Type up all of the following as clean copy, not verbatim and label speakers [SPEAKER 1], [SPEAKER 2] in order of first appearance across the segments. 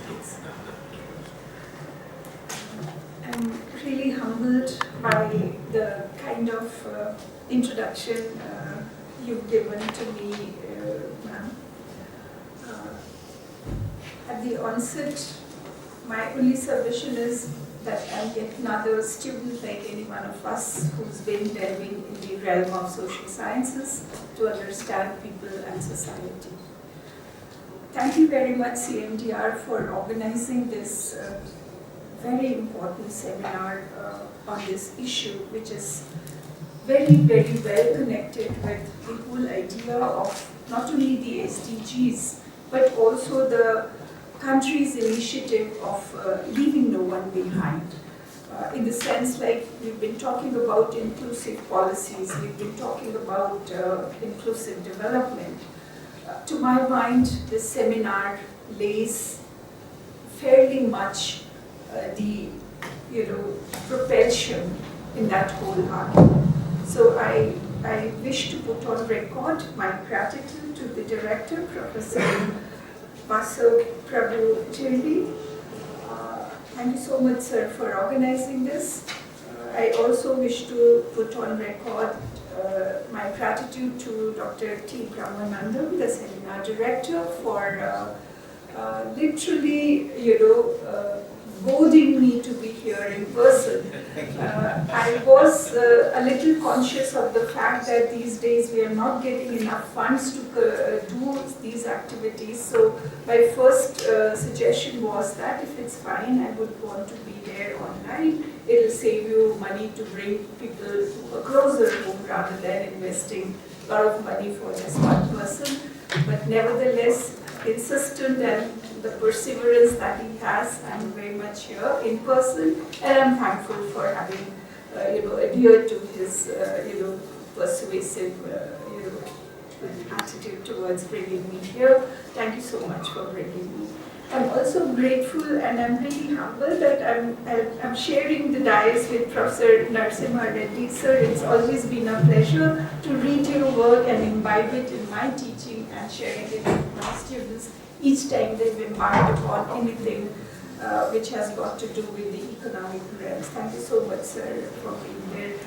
[SPEAKER 1] please. I'm really humbled by the kind of introduction you've given to me, ma'am. At the onset, my only submission is that I'm yet another student like any one of us who's been delving in the realm of social sciences to understand people and society. Thank you very much, CMDR, for organizing this very important seminar on this issue, which is very, very well connected with the whole idea of not only the SDGs, but also the country's initiative of leaving no one behind. In the sense, like we've been talking about inclusive policies, we've been talking about inclusive development. To my mind, this seminar lays fairly much the propulsion in that whole argument. So I wish to put on record my gratitude to the director, Professor Acharya. Thank you so much, sir, for organizing this. I also wish to put on record my gratitude to Dr. T. Brahmanandam, the seminar director, for literally, goading me to be here in person. I was a little conscious of the fact that these days we are not getting enough funds to do these activities. So my first suggestion was that if it's fine, I would want to be there online. It'll save you money to bring people to a closer home rather than investing a lot of money for just one person. But nevertheless, insistent and the perseverance that he has, I'm very much here in person, and I'm thankful for having, adhered to his, persuasive, attitude towards bringing me here. Thank you so much for bringing me. I'm also grateful and I'm really humbled that I'm sharing the dais with Professor Narasimha Reddy. Sir, it's always been a pleasure to read your work and imbibe it in my teaching and sharing it with my students each time they've embarked upon anything which has got to do with the economic realms. Thank you so much, sir, for being there.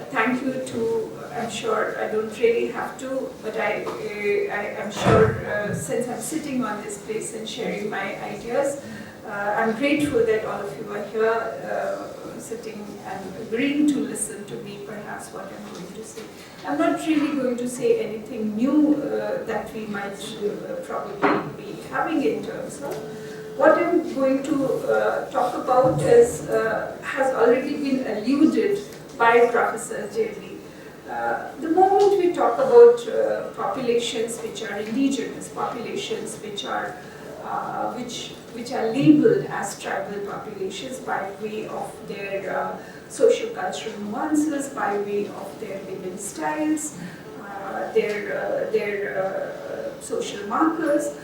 [SPEAKER 1] Thank you to, I'm sure I don't really have to, but I'm sure since I'm sitting on this place and sharing my ideas, I'm grateful that all of you are here sitting and agreeing to listen to me, perhaps what I'm going to say. I'm not really going to say anything new that we might probably be having in terms of. What I'm going to talk about is, has already been alluded by Professor Jerry. The moment we talk about populations which are indigenous, populations which are labeled as tribal populations by way of their socio-cultural nuances, by way of their living styles, their social markers,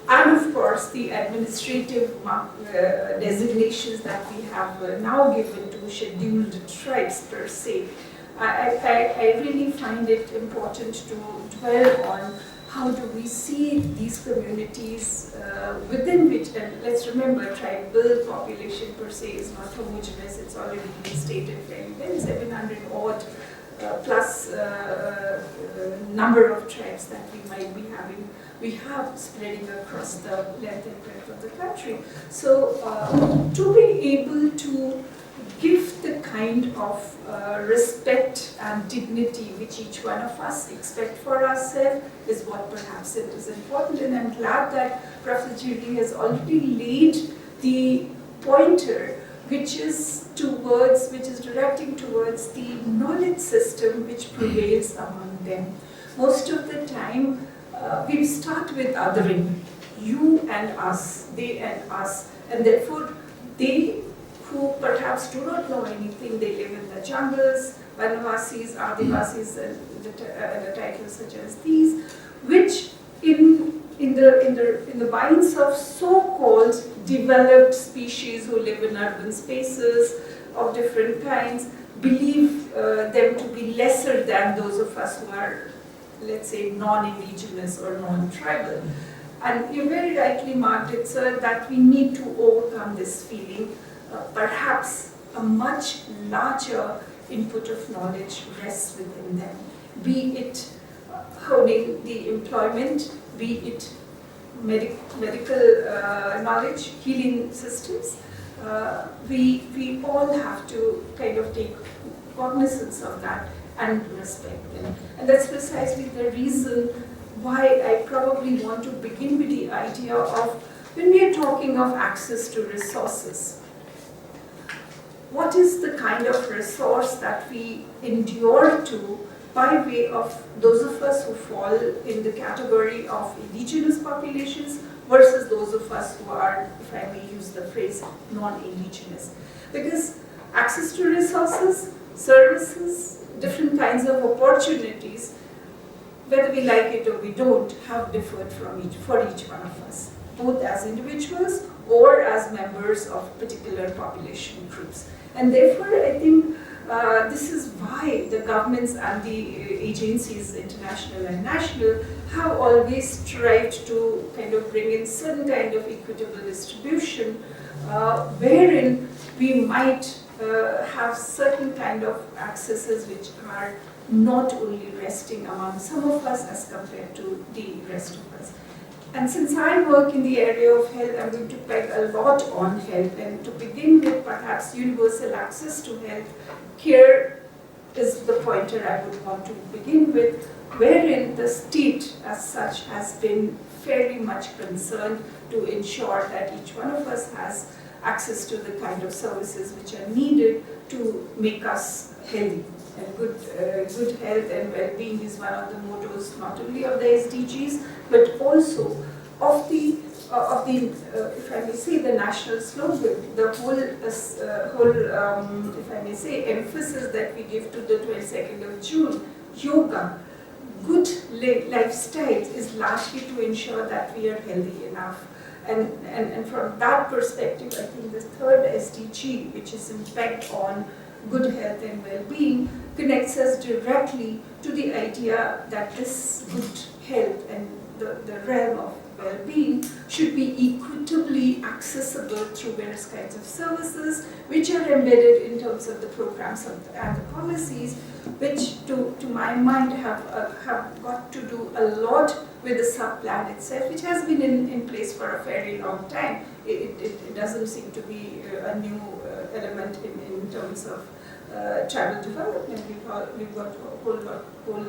[SPEAKER 1] and of course the administrative designations that we have now given to scheduled tribes per se. I really find it important to dwell on how do we see these communities within which, and let's remember, tribal population per se is not homogeneous, it's already been stated very well, 700 odd plus number of tribes that we might be having. We have spreading across the length and breadth of the country. So to be able to give the kind of respect and dignity which each one of us expect for ourselves is what perhaps it is important. And I'm glad that Professor Judy has already laid the pointer which is directing towards the knowledge system which prevails among them. Most of the time, we start with othering, you and us, they and us, and therefore they who perhaps do not know anything, they live in the jungles, Vanavasis, Adivasis, and the titles such as these, which in the minds of so-called developed species who live in urban spaces of different kinds, believe them to be lesser than those of us who are, let's say, non-indigenous or non-tribal. And you very rightly marked it, sir, that we need to overcome this feeling. Perhaps a much larger input of knowledge rests within them, be it honing the employment, be it medical knowledge, healing systems. We all have to kind of take cognizance of that and respect them. And that's precisely the reason why I probably want to begin with the idea of, when we are talking of access to resources, what is the kind of resource that we endure to by way of those of us who fall in the category of indigenous populations versus those of us who are, if I may use the phrase, non-indigenous. Because access to resources, services, different kinds of opportunities, whether we like it or we don't, have differed for each one of us, both as individuals or as members of particular population groups. And therefore, I think this is why the governments and the agencies, international and national, have always strived to kind of bring in certain kind of equitable distribution, wherein we might have certain kind of accesses which are not only resting among some of us as compared to the rest of us. And since I work in the area of health, I'm going to peg a lot on health. And to begin with, perhaps universal access to health care is the pointer I would want to begin with, wherein the state as such has been fairly much concerned to ensure that each one of us has access to the kind of services which are needed to make us healthy. And good health and well-being is one of the mottos not only of the SDGs, but also of the if I may say, the national slogan, the whole if I may say, emphasis that we give to the 22nd of June, yoga, good lifestyle is largely to ensure that we are healthy enough. And from that perspective, I think the third SDG, which is impact on good health and well-being, connects us directly to the idea that this good health and the realm of well-being should be equitably accessible through various kinds of services which are embedded in terms of the programs and the policies, which to my mind have got to do a lot with the sub-plan itself, which has been in place for a very long time. It doesn't seem to be a new element in terms of tribal development. We've got a whole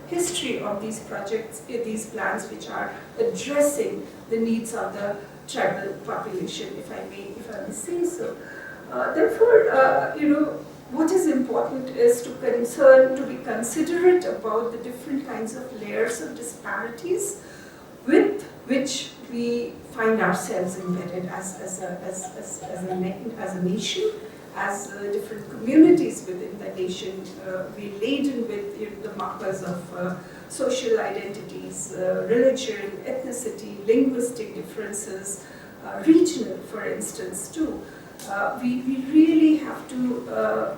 [SPEAKER 1] history of these projects, these plans which are addressing the needs of the tribal population, if I may say so. Therefore, what is important is to be considerate about the different kinds of layers of disparities with which we find ourselves embedded as a nation, as different communities within the nation. We're laden with the markers of social identities, religion, ethnicity, linguistic differences, regional, for instance, too. We really have to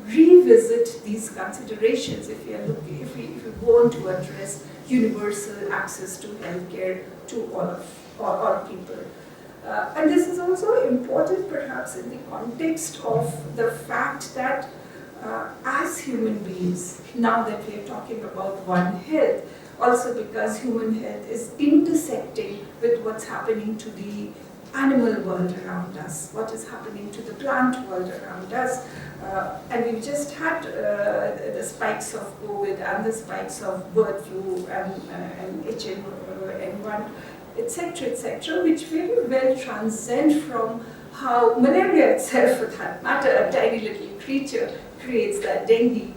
[SPEAKER 1] revisit these considerations if we want to address universal access to healthcare to all people. And this is also important perhaps in the context of the fact that as human beings, now that we are talking about One Health, also because human health is intersecting with what's happening to the animal world around us, what is happening to the plant world around us. And we've just had the spikes of COVID and the spikes of bird flu and HN1, etc., which very well transcend from how malaria itself, for that matter, a tiny little creature, creates that dengue.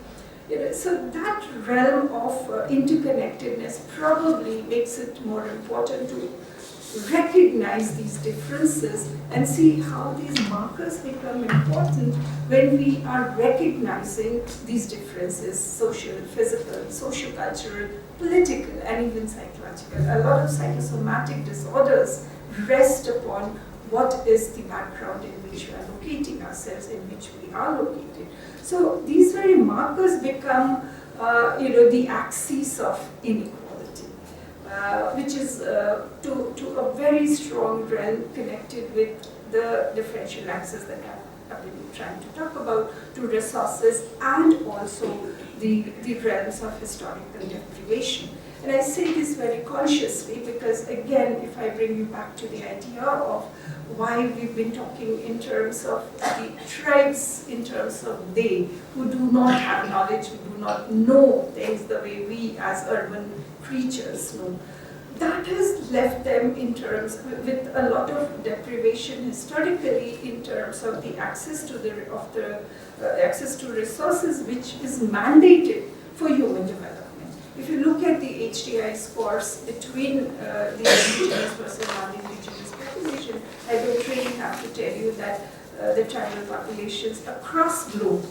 [SPEAKER 1] So that realm of interconnectedness probably makes it more important to recognize these differences and see how these markers become important when we are recognizing these differences, social, physical, social-cultural, political, and even psychological. A lot of psychosomatic disorders rest upon what is the background in which we are locating ourselves, in which we are located. So these very markers become, the axis of inequality. which is to a very strong realm connected with the differential access that I've been trying to talk about, to resources and also the realms of historical deprivation. And I say this very consciously because, again, if I bring you back to the idea of why we've been talking in terms of the tribes, in terms of they, who do not have knowledge, who do not know things the way we as urban creatures know, that has left them in terms, with a lot of deprivation historically in terms of the access to access to resources, which is mandated for human development. If you look at the HDI scores between the indigenous versus non-indigenous population, I don't really have to tell you that the tribal populations across globe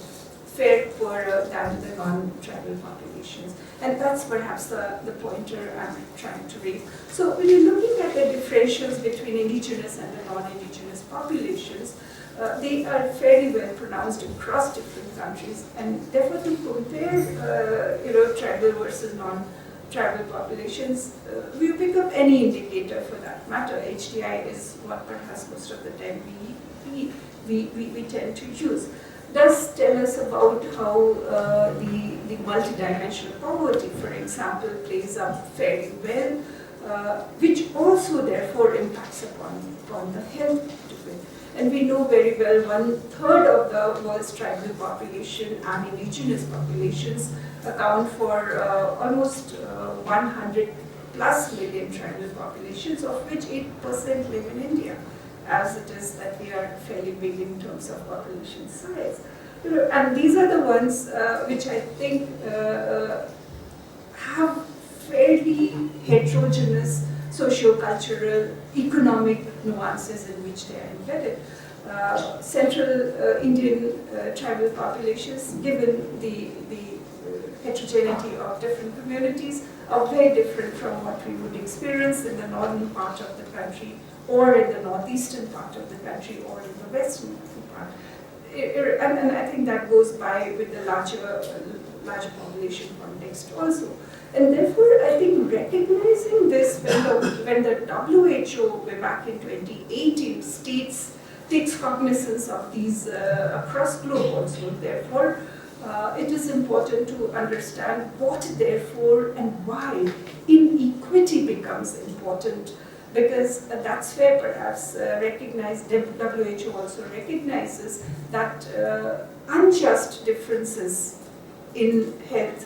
[SPEAKER 1] fare poorer than the non-tribal populations. And that's perhaps the pointer I'm trying to raise. So when you're looking at the differentials between indigenous and the non-indigenous populations, they are fairly well pronounced across different countries, and therefore to compare tribal versus non-tribal populations, we pick up any indicator for that matter. HDI is what perhaps most of the time we tend to use. Does tell us about how the multidimensional poverty, for example, plays up fairly well, which also therefore impacts upon the health of it. And we know very well 1/3 of the world's tribal population and indigenous populations account for almost 100 plus million tribal populations, of which 8% live in India, as it is that we are fairly big in terms of population size. And these are the ones which I think have fairly heterogeneous socio-cultural, economic nuances in which they are embedded. Central Indian tribal populations, given the heterogeneity of different communities, are very different from what we would experience in the northern part of the country, or in the northeastern part of the country, or in the western part. And I think that goes by with the larger population context also. And therefore, I think recognizing this when the WHO, way back in 2018, takes cognizance of these across globe also, therefore, it is important to understand what, therefore, and why inequity becomes important, because that's where perhaps WHO also recognizes that unjust differences in health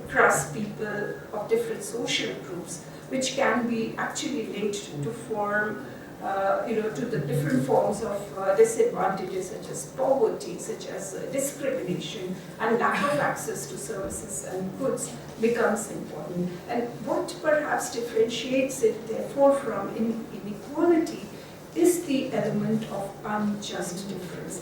[SPEAKER 1] across people of different social groups, which can be actually linked to form, to the different forms of disadvantages such as poverty, such as discrimination, and lack of access to services and goods becomes important. And what perhaps differentiates it, therefore, from inequality is the element of unjust difference.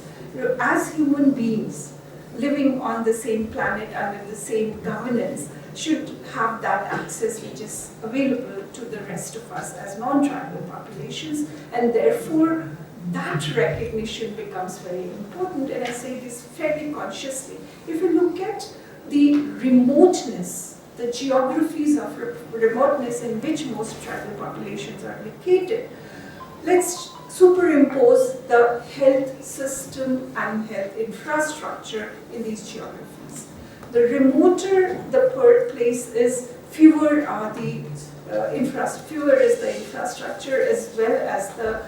[SPEAKER 1] As human beings, living on the same planet under the same governance, should have that access which is available to the rest of us as non-tribal populations, and therefore that recognition becomes very important. And I say this fairly consciously. If you look at the remoteness, the geographies of remoteness in which most tribal populations are located, let's superimpose the health system and health infrastructure in these geographies. The remoter the place is, fewer is the infrastructure, as well as the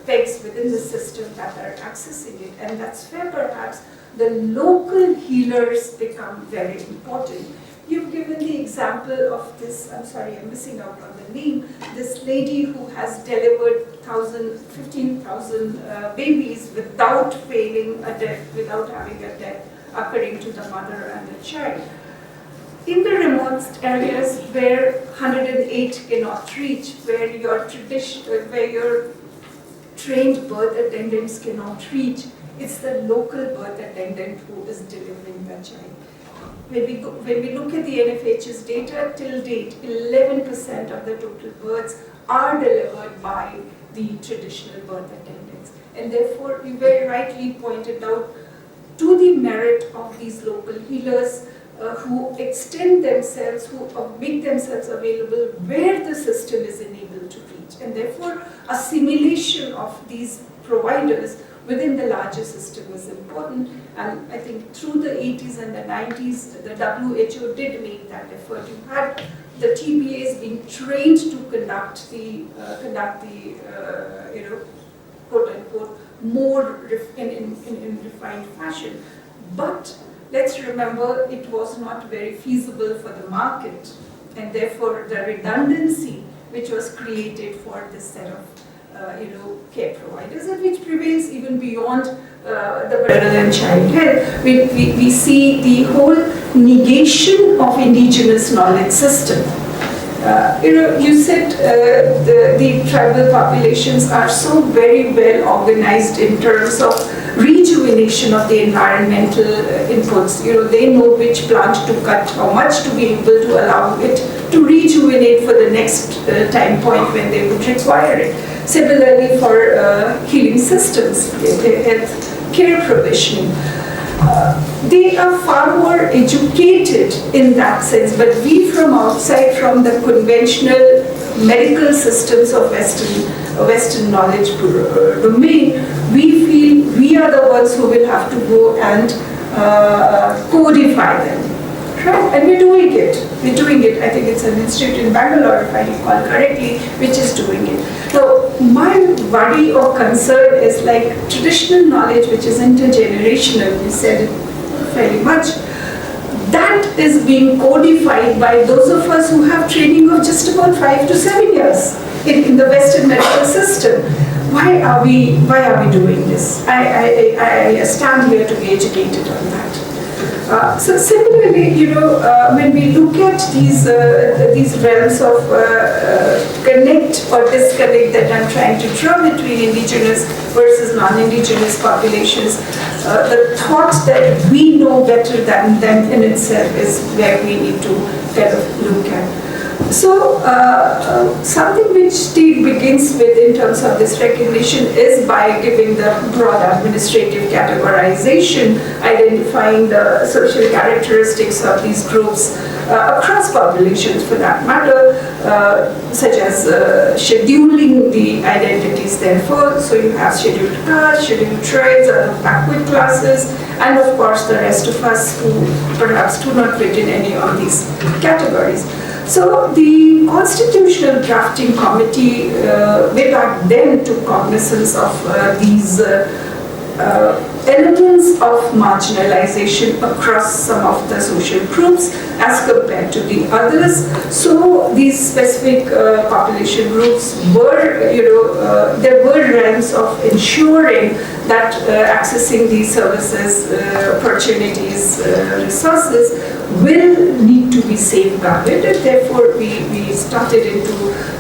[SPEAKER 1] pegs within the system that are accessing it. And that's where perhaps the local healers become very important. You've given the example of this, I'm sorry, I'm missing out on the name, this lady who has delivered 15,000 babies without failing a death, without having a death occurring to the mother and the child. In the remote areas where 108 cannot reach, where your trained birth attendants cannot reach, it's the local birth attendant who is delivering the child. When we look at the NFH's data, till date, 11% of the total births are delivered by the traditional birth attendants. And therefore, you very rightly pointed out, to the merit of these local healers, who extend themselves, who make themselves available where the system is unable to reach. And therefore, assimilation of these providers within the larger system is important. And I think through the 80s and the 90s, the WHO did make that effort. You had the TBAs being trained to conduct the quote unquote, more in refined fashion. But let's remember, it was not very feasible for the market, and therefore the redundancy which was created for this set of care providers, and which prevails even beyond the maternal and child health. We see the whole negation of indigenous knowledge system. You said the tribal populations are so very well organized in terms of rejuvenation of the environmental inputs. They know which plant to cut, how much to be able to allow it to rejuvenate for the next time point when they would require it. Similarly for healing systems, health care provisioning. They are far more educated in that sense, but we from outside, from the conventional medical systems of Western knowledge domain, we feel we are the ones who will have to go and codify them. Right? And we're doing it. I think it's an institute in Bangalore, if I recall correctly, which is doing it. So my worry or concern is like traditional knowledge, which is intergenerational, you said it fairly much, that is being codified by those of us who have training of just about 5 to 7 years in the Western medical system. Why are we doing this? I stand here to be educated on that. So similarly, when we look at these realms of connect or disconnect that I'm trying to draw between indigenous versus non-indigenous populations, the thought that we know better than them in itself is where we need to kind of look at. So something which STEAM begins with in terms of this recognition is by giving the broad administrative categorization, identifying the social characteristics of these groups across populations for that matter, such as scheduling the identities therefore. So you have scheduled castes, scheduled tribes, other backward classes, and of course the rest of us who perhaps do not fit in any of these categories. So the Constitutional Drafting Committee way back then took cognizance of these elements of marginalization across some of the social groups as compared to the others. So these specific population groups were, there were realms of ensuring that accessing these services, opportunities, resources will need to be safeguarded, and therefore we started into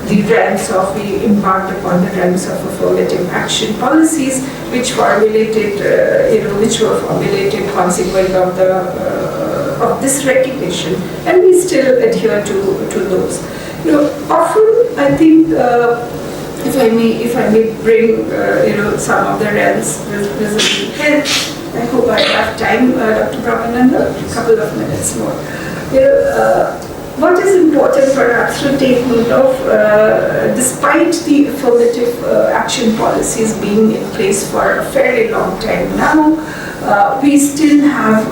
[SPEAKER 1] the realms of, we embarked upon the realms of affirmative action policies, which formulated, which were formulated consequent of this recognition, and we still adhere to those. Often I think, if I may bring, some of the realms vis-a-vis health. I hope I have time, Dr. Brahmananda, a couple of minutes more. What is important perhaps to take note of, despite the affirmative action policies being in place for a fairly long time now, we still have,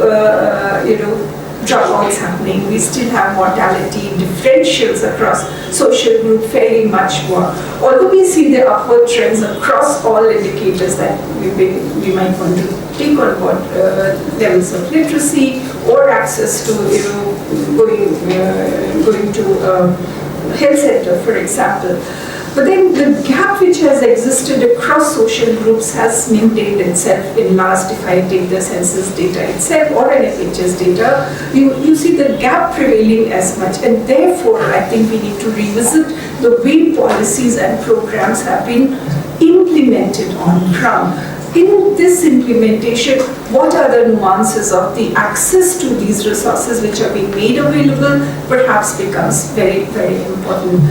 [SPEAKER 1] dropouts happening. We still have mortality differentials across social group fairly much more. Although we see the upward trends across all indicators that we might want to take on board, levels of literacy or access to going to health center, for example. But then the gap which has existed across social groups has maintained itself in last, if I take the census data itself or NFHS data, you see the gap prevailing as much, and therefore I think we need to revisit the way policies and programs have been implemented on ground. in this implementation, what are the nuances of the access to these resources which are being made available perhaps becomes very, very important.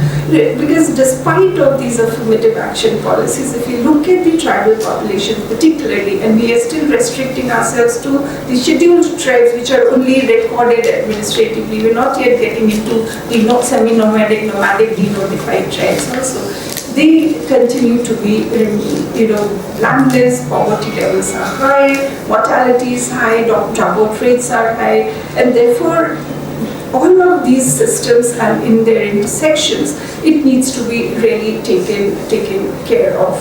[SPEAKER 1] Because despite of these affirmative action policies, if you look at the tribal population particularly, and we are still restricting ourselves to the scheduled tribes which are only recorded administratively, we're not yet getting into the semi-nomadic, nomadic, denotified tribes also. They continue to be, landless, poverty levels are high, mortality is high, dropout rates are high, and therefore all of these systems and in their intersections, it needs to be really taken care of.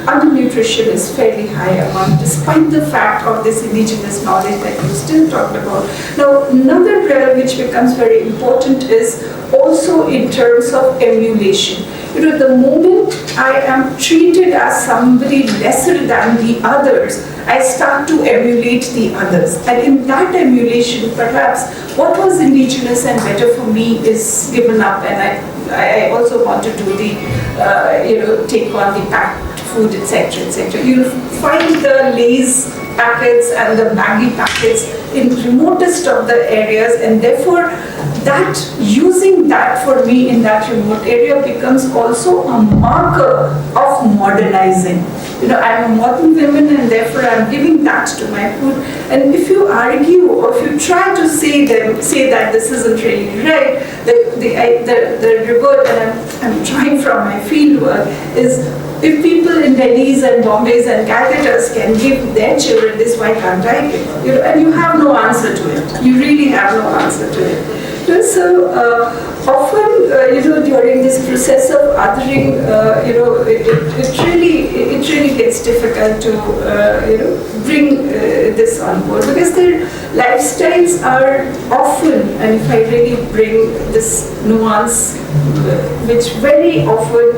[SPEAKER 1] Undernutrition is fairly high among, despite the fact of this indigenous knowledge that you still talked about. Now, another realm which becomes very important is also in terms of emulation. The moment I am treated as somebody lesser than the others, I start to emulate the others. And in that emulation, perhaps what was indigenous and better for me is given up, and I also want to do the, take on the packed food, etc., etc. You'll find the Lay's packets and the Maggi packets in remotest of the areas, and therefore that using that for me in that remote area becomes also a marker of modernizing. I'm a modern woman and therefore I'm giving that to my food. And if you argue or if you try to say that this isn't really right, the reward that I'm trying from my field work is, if people in Delhi's and Bombay's and Calcutta's can give their children this, why can't I give? And you have no answer to it. You really have no answer to it. So often, during this process of othering, it really gets difficult to, bring this on board, because their lifestyles are often, and if I really bring this nuance, which very often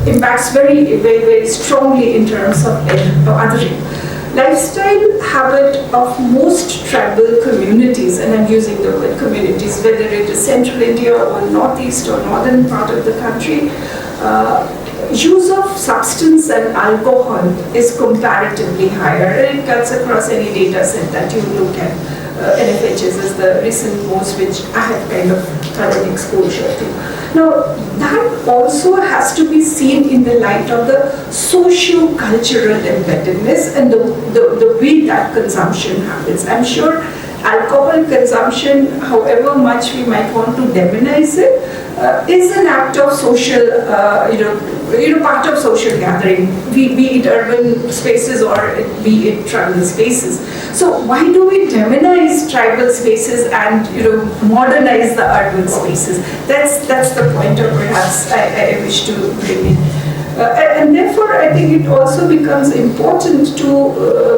[SPEAKER 1] impacts very, very, very strongly in terms of othering. Lifestyle habit of most tribal communities, and I'm using the word communities, whether it is central India or northeast or northern part of the country, use of substance and alcohol is comparatively higher, and it cuts across any data set that you look at. NFHS is the recent most which I have kind of had an exposure to. Now, that also has to be seen in the light of the socio-cultural embeddedness and the way that consumption happens. I'm sure alcohol consumption, however much we might want to demonize it, is an act of social, part of social gathering, be it urban spaces or be it tribal spaces. So why do we demonize tribal spaces and modernize the urban spaces? That's the pointer perhaps I wish to bring in. And therefore, I think it also becomes important to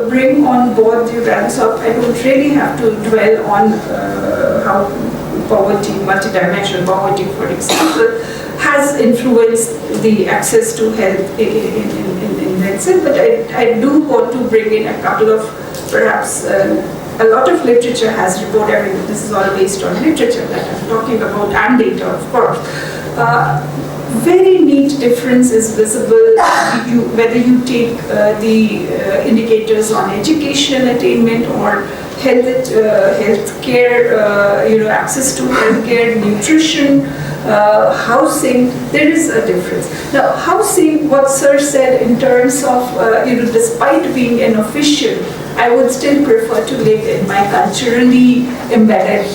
[SPEAKER 1] bring on board the realms of, I don't really have to dwell on how poverty, multidimensional poverty, for example, has influenced the access to health in medicine, but I do want to bring in a couple of, perhaps, a lot of literature has reported, I mean, this is all based on literature that I'm talking about, and data, of course. Very neat difference is visible whether you take the indicators on educational attainment or health care, access to health care, nutrition, housing. There is a difference. Now, housing, what Sir said in terms of, despite being an official, I would still prefer to live in my culturally embedded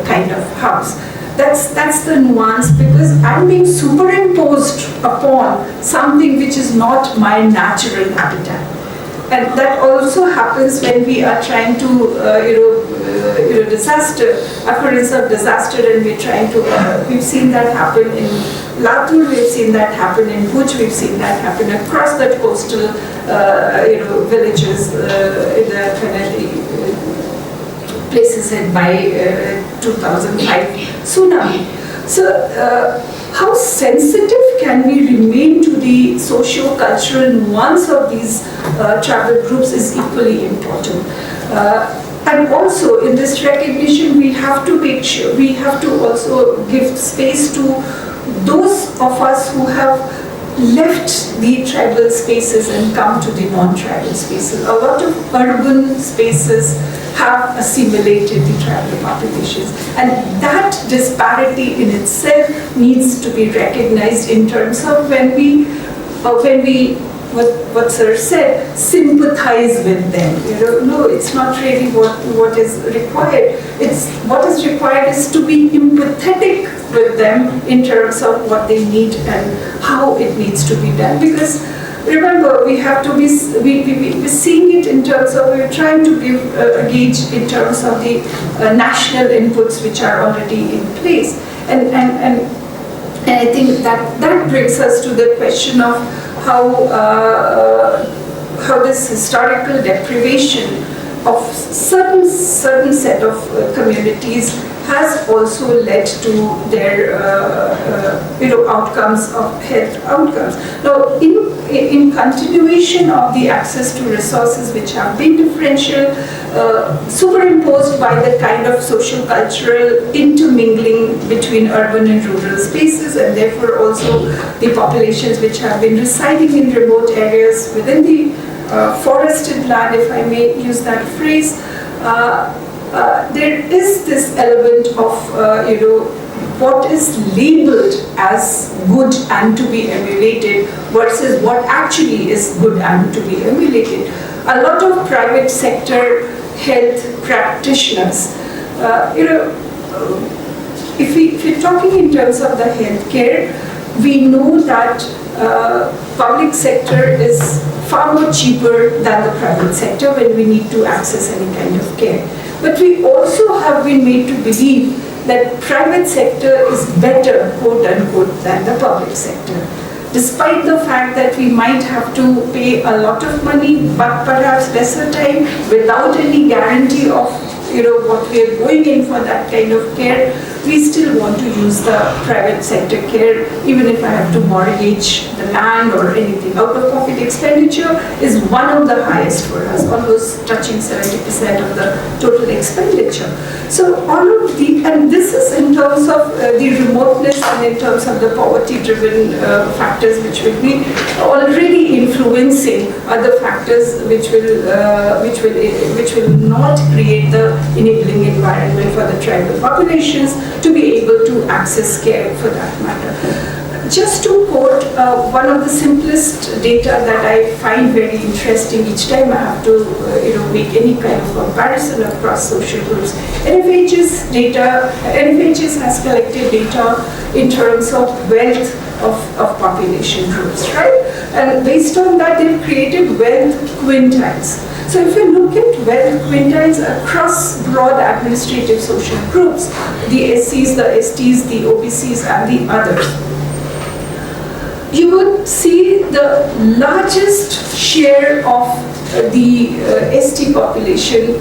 [SPEAKER 1] kind of house. That's the nuance, because I'm being superimposed upon something which is not my natural habitat. And that also happens when we are trying to, occurrence of disaster, and we're trying to, we've seen that happen in Latur, we've seen that happen in Bhuj, we've seen that happen across the coastal, villages in the places hit by 2005 tsunami. So, how sensitive can we remain to the socio-cultural nuance of these tribal groups is equally important. And also, in this recognition, we have to make sure, we have to also give space to those of us who have left the tribal spaces and come to the non-tribal spaces. A lot of urban spaces have assimilated the tribal populations, and that disparity in itself needs to be recognized in terms of when we what Sir said, sympathize with them. No, it's not really what is required. It's what is required is to be empathetic with them in terms of what they need and how it needs to be done. Because remember, we have to be seeing it in terms of, we're trying to give a gauge in terms of the national inputs which are already in place. And I think that brings us to the question of how this historical deprivation of certain set of communities has also led to their outcomes of health outcomes. Now, in continuation of the access to resources which have been differential, superimposed by the kind of social cultural intermingling between urban and rural spaces, and therefore also the populations which have been residing in remote areas within the forested land, if I may use that phrase, there is this element of what is labeled as good and to be emulated versus what actually is good and to be emulated. A lot of private sector health practitioners, if we're talking in terms of the healthcare, we know that public sector is far more cheaper than the private sector when we need to access any kind of care. But we also have been made to believe that private sector is better, quote unquote, than the public sector. Despite the fact that we might have to pay a lot of money, but perhaps lesser time, without any guarantee of what we are going in for that kind of care, we still want to use the private sector care, even if I have to mortgage the land or anything. Out-of-pocket expenditure is one of the highest for us, almost touching 70% of the total expenditure. So all of and this is in terms of the remoteness and in terms of the poverty-driven factors which will be already influencing other factors which will not create the enabling environment for the tribal populations to be able to access care for that matter. Just to quote one of the simplest data that I find very interesting each time I have to make any kind of comparison across social groups. NFH's has collected data in terms of wealth of population groups, right? And based on that, they've created wealth quintiles. So if you look at wealth quintiles across broad administrative social groups, the SCs, the STs, the OBCs, and the others, you would see the largest share of the ST population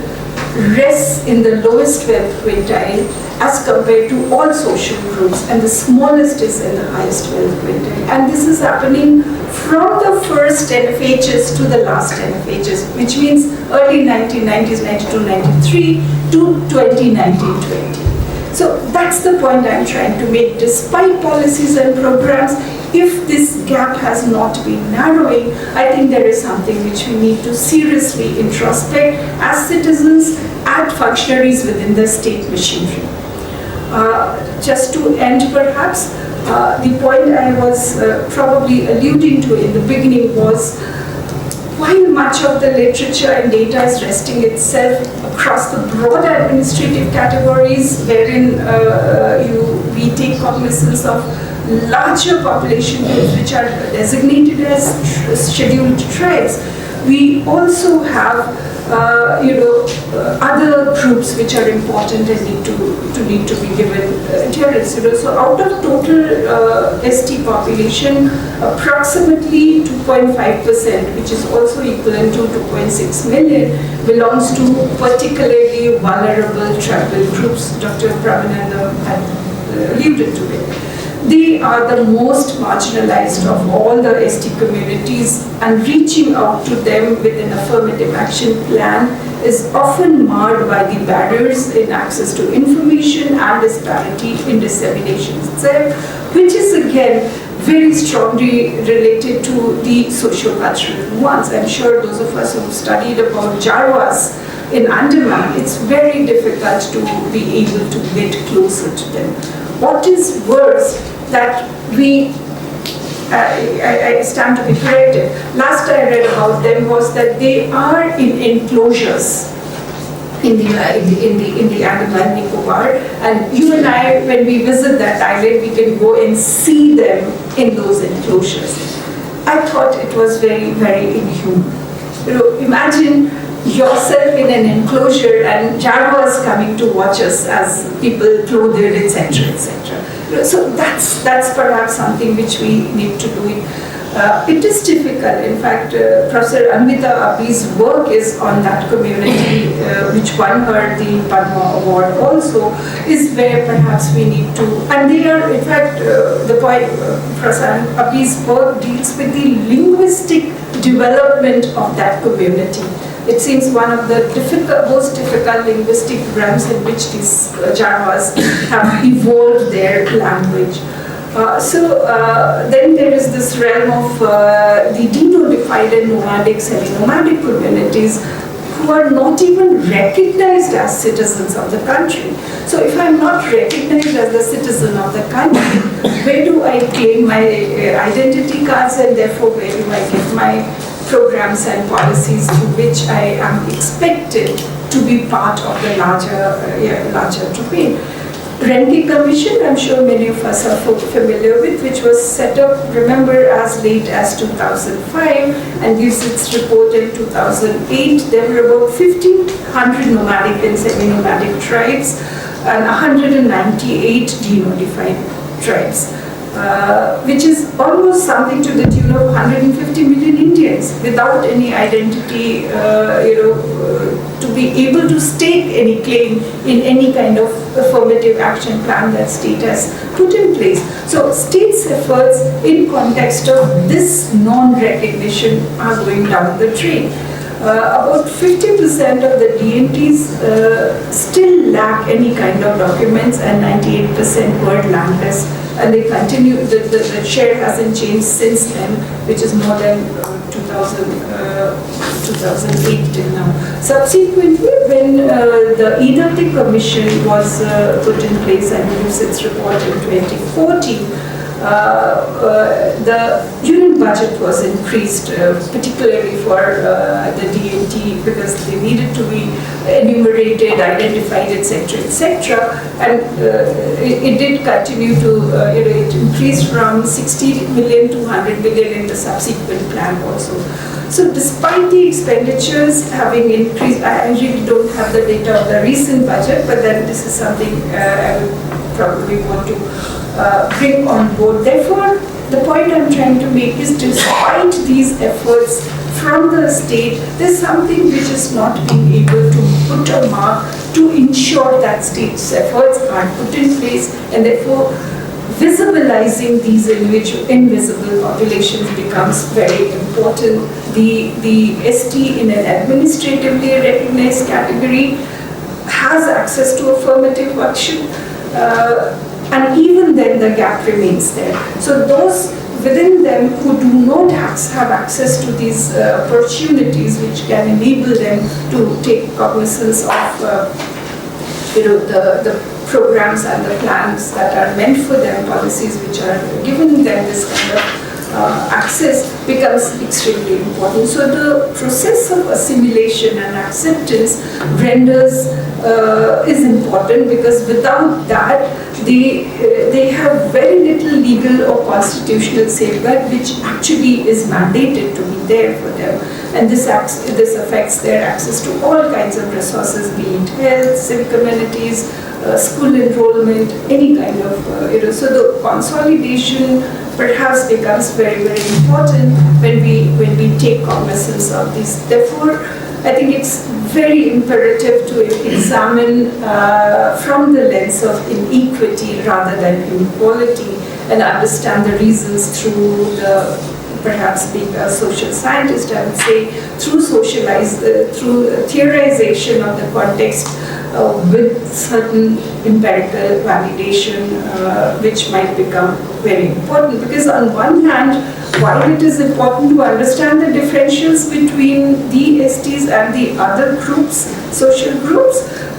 [SPEAKER 1] rests in the lowest wealth quintile as compared to all social groups, and the smallest is in the highest wealth quintile. And this is happening from the first NFHs to the last NFHs, which means early 1990s, 92, 93 to 2019-20. So that's the point I'm trying to make. Despite policies and programs, if this gap has not been narrowing, I think there is something which we need to seriously introspect as citizens and functionaries within the state machinery. Just to end perhaps, the point I was probably alluding to in the beginning was, while much of the literature and data is resting itself across the broad administrative categories wherein we take cognizance of larger population groups which are designated as scheduled tribes, we also have other groups which are important and need to be given adherence. So out of total ST population, approximately 2.5%, which is also equivalent to 2.6 million, belongs to particularly vulnerable tribal groups. Dr. Pravananda had alluded to it. They are the most marginalized of all the ST communities, and reaching out to them with an affirmative action plan is often marred by the barriers in access to information and disparity in dissemination itself, which is again very strongly related to the socio-cultural ones. I'm sure those of us who studied about Jarwas in Andaman, it's very difficult to be able to get closer to them. What is worse, that we, I stand to be corrected, last I read about them was that they are in enclosures in the Andaman Nicobar, and you and I, when we visit that island, we can go and see them in those enclosures. I thought it was very, very inhuman. You know, imagine yourself in an enclosure and Jarwas coming to watch us as people clothed, etc., etc. You know, so that's perhaps something which we need to do. It is difficult. In fact, Professor Anmita Abi's work is on that community, which won her the Padma Award also, is where perhaps we need to, and they are, in fact, the point, Professor Abi's work deals with the linguistic development of that community. It seems one of the most difficult linguistic realms in which these Jarwas have evolved their language. Then there is this realm of the denotified and nomadic, semi-nomadic communities who are not even recognized as citizens of the country. So if I'm not recognized as a citizen of the country, where do I claim my identity cards, and therefore where do I get my programs and policies through which I am expected to be part of the larger domain? Renke Commission, I'm sure many of us are familiar with, which was set up, remember, as late as 2005 and gives its report in 2008. There were about 1,500 nomadic and semi-nomadic tribes and 198 denotified tribes, which is almost something to the tune of 150 million Indians without any identity, to be able to stake any claim in any kind of affirmative action plan that state has put in place. So state's efforts in context of this non-recognition are going down the drain. About 50% of the DNTs still lack any kind of documents, and 98% were landless. And they continue, the share hasn't changed since then, which is more than 2008 till now. Subsequently, when the EWT Commission was put in place and gives its report in 2014, the unit budget was increased, particularly for the DNT, because they needed to be enumerated, identified, etc., etc. And it did continue to, it increased from 60 million to 100 million in the subsequent plan also. So despite the expenditures having increased, I really don't have the data of the recent budget, but then this is something I would probably want to bring on board. Therefore, the point I'm trying to make is, despite these efforts from the state, there's something which is not being able to put a mark to ensure that state's efforts are put in place, and therefore visibilizing these invisible populations becomes very important. The ST in an administratively recognized category has access to affirmative action, and even then the gap remains there. So those within them who do not have access to these opportunities which can enable them to take cognizance of the programs and the plans that are meant for them, policies which are giving them this kind of access, becomes extremely important. So the process of assimilation and acceptance renders is important, because without that they have very little legal or constitutional safeguard which actually is mandated to be there for them, and this affects their access to all kinds of resources, be it health, civic amenities, school enrollment, any kind of so the consolidation perhaps becomes very, very important when we take cognizance of this. Therefore, I think it's very imperative to examine from the lens of inequity rather than inequality, and understand the reasons through perhaps being a social scientist, I would say, through theorization of the context with certain empirical validation, which might become very important. Because on one hand, while it is important to understand the differentials between the STs and the other groups, social groups,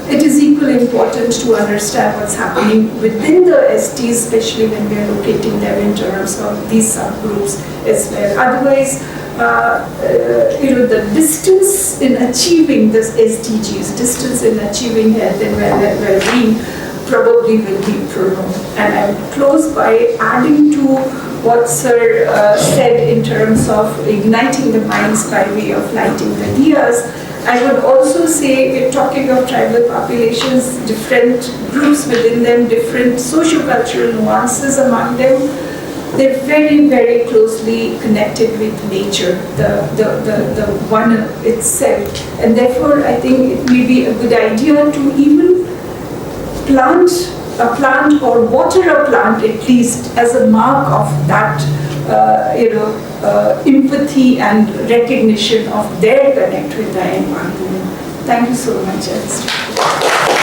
[SPEAKER 1] it is equally important to understand what's happening within the STs, especially when we are locating them in terms of these subgroups as well. Otherwise, the distance in achieving this SDGs, distance in achieving health and well-being probably will be prolonged. And I would close by adding to what Sir said in terms of igniting the minds by way of lighting the diyas. I would also say, we're talking of tribal populations, different groups within them, different socio-cultural nuances among them. They're very, very closely connected with nature, the one itself. And therefore, I think it may be a good idea to even plant a plant or water a plant at least as a mark of that empathy and recognition of their connect with the environment. Thank you so much.